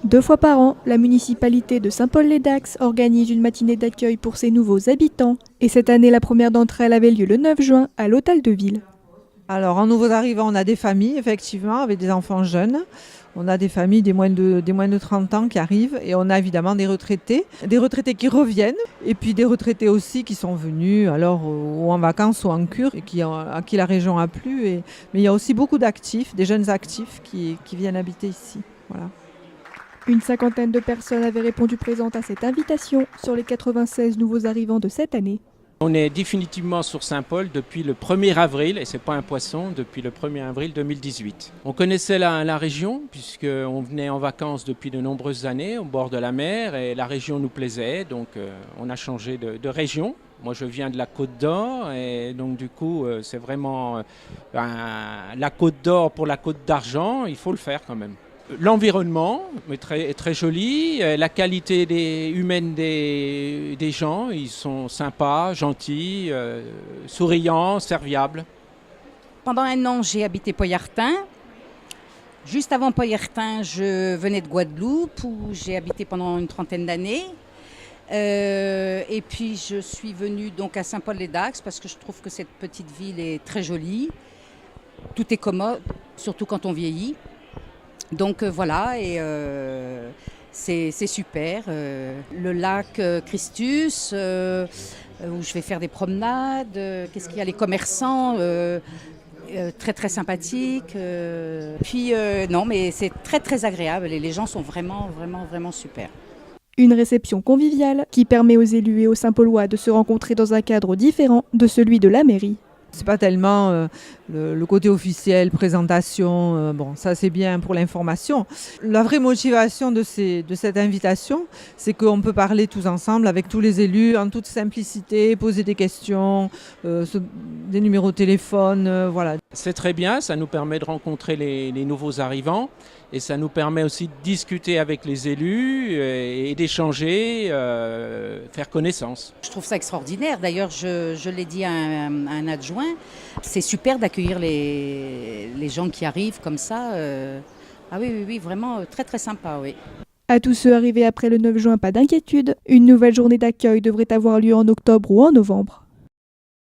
2 fois par an, la municipalité de Saint-Paul-les-Dax organise une matinée d'accueil pour ses nouveaux habitants. Et cette année, la première d'entre elles avait lieu le 9 juin à l'Hôtel de Ville. Alors, en nouveaux arrivants, on a des familles, effectivement, avec des enfants jeunes. On a des familles des moins de 30 ans qui arrivent et on a évidemment des retraités qui reviennent et puis des retraités aussi qui sont venus alors ou en vacances ou en cure et à qui la région a plu. Mais il y a aussi beaucoup d'actifs, des jeunes actifs qui viennent habiter ici. Voilà. Une cinquantaine de personnes avaient répondu présentes à cette invitation sur les 96 nouveaux arrivants de cette année. On est définitivement sur Saint-Paul depuis le 1er avril, et ce n'est pas un poisson, depuis le 1er avril 2018. On connaissait la région, puisqu'on venait en vacances depuis de nombreuses années au bord de la mer, et la région nous plaisait, donc on a changé de région. Moi, je viens de la Côte d'Or, et donc du coup, c'est vraiment la Côte d'Or pour la Côte d'Argent, il faut le faire quand même. L'environnement est très joli, la qualité humaine des gens, ils sont sympas, gentils, souriants, serviables. Pendant un an, j'ai habité Poyartin. Juste avant Poyartin, je venais de Guadeloupe où j'ai habité pendant une trentaine d'années. Et puis je suis venue donc à Saint-Paul-les-Dax parce que je trouve que cette petite ville est très jolie. Tout est commode, surtout quand on vieillit. Donc voilà, et c'est super. Le lac Christus, où je vais faire des promenades. Qu'est-ce qu'il y a? Les commerçants, très très sympathiques. Puis non, mais c'est très très agréable et les gens sont vraiment vraiment vraiment super. Une réception conviviale qui permet aux élus et aux Saint-Paulois de se rencontrer dans un cadre différent de celui de la mairie. C'est pas tellement le côté officiel, présentation, bon ça c'est bien pour l'information. La vraie motivation de cette invitation, c'est qu'on peut parler tous ensemble avec tous les élus en toute simplicité, poser des questions, des numéros de téléphone, voilà. C'est très bien, ça nous permet de rencontrer les nouveaux arrivants et ça nous permet aussi de discuter avec les élus et d'échanger, faire connaissance. Je trouve ça extraordinaire, d'ailleurs je l'ai dit à un adjoint, c'est super d'accueillir les gens qui arrivent comme ça. Ah oui, vraiment très très sympa, oui. À tous ceux arrivés après le 9 juin, pas d'inquiétude, une nouvelle journée d'accueil devrait avoir lieu en octobre ou en novembre.